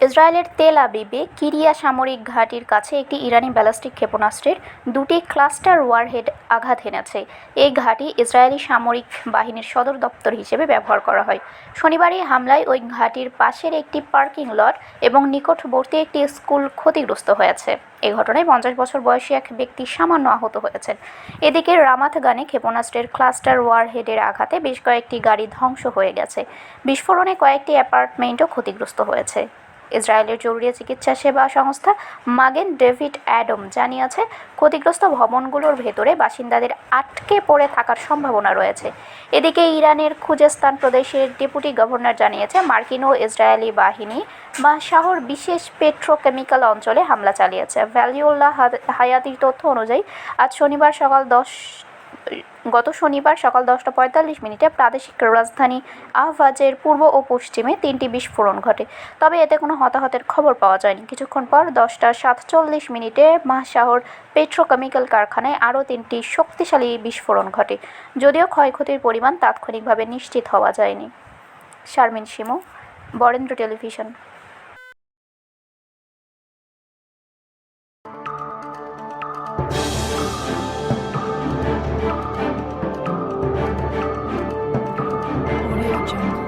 ইসরায়েলের তেল আবিবে কিরিয়া সামরিক ঘাঁটির কাছে একটি ইরানি ব্যালিস্টিক ক্ষেপণাস্ত্রের দুটি ক্লাস্টার ওয়ারহেড আঘাত হেনেছে। এই ঘাঁটি ইসরায়েলি সামরিক বাহিনীর সদর দপ্তর হিসেবে ব্যবহার করা হয়। শনিবার এই হামলায় ওই ঘাঁটির পাশের একটি পার্কিং লট এবং নিকটবর্তী একটি স্কুল ক্ষতিগ্রস্ত হয়েছে। এই ঘটনায় 50 বছর বয়সী এক ব্যক্তি সামান্য আহত হয়েছেন। এদিকে রামাত গানে ক্ষেপণাস্ত্রের ক্লাস্টার ওয়ারহেডের আঘাতে বেশ কয়েকটি গাড়ি ধ্বংস হয়ে গেছে। বিস্ফোরণে কয়েকটি অ্যাপার্টমেন্টও ক্ষতিগ্রস্ত হয়েছে। ইসরায়েলের জরুরি চিকিৎসা সেবা সংস্থা মাগেন ডেভিড অ্যাডম জানিয়েছে, ক্ষতিগ্রস্ত ভবনগুলোর ভেতরে বাসিন্দাদের আটকে পড়ে থাকার সম্ভাবনা রয়েছে। এদিকে ইরানের খুজেস্তান প্রদেশের ডেপুটি গভর্নর জানিয়েছে, মার্কিন ও ইসরায়েলি বাহিনী শহর বিশেষ পেট্রোকেমিক্যাল অঞ্চলে হামলা চালিয়েছে। ভ্যালিউল্লাহ হায়াতির তথ্য অনুযায়ী গত শনিবার সকাল 10:45 প্রাদেশিক রাজধানী আহভাজের পূর্ব ও পশ্চিমে 3টি বিস্ফোরণ ঘটে। তবে এতে কোনো হতাহতের খবর পাওয়া যায়নি। কিছুক্ষণ পর 10:47 শহর পেট্রোকেমিক্যাল কারখানায় আরও 3টি শক্তিশালী বিস্ফোরণ ঘটে, যদিও ক্ষয়ক্ষতির পরিমাণ তাৎক্ষণিকভাবে নিশ্চিত হওয়া যায়নি। Sharmin Shimu, Barendra television. Audio Jungle.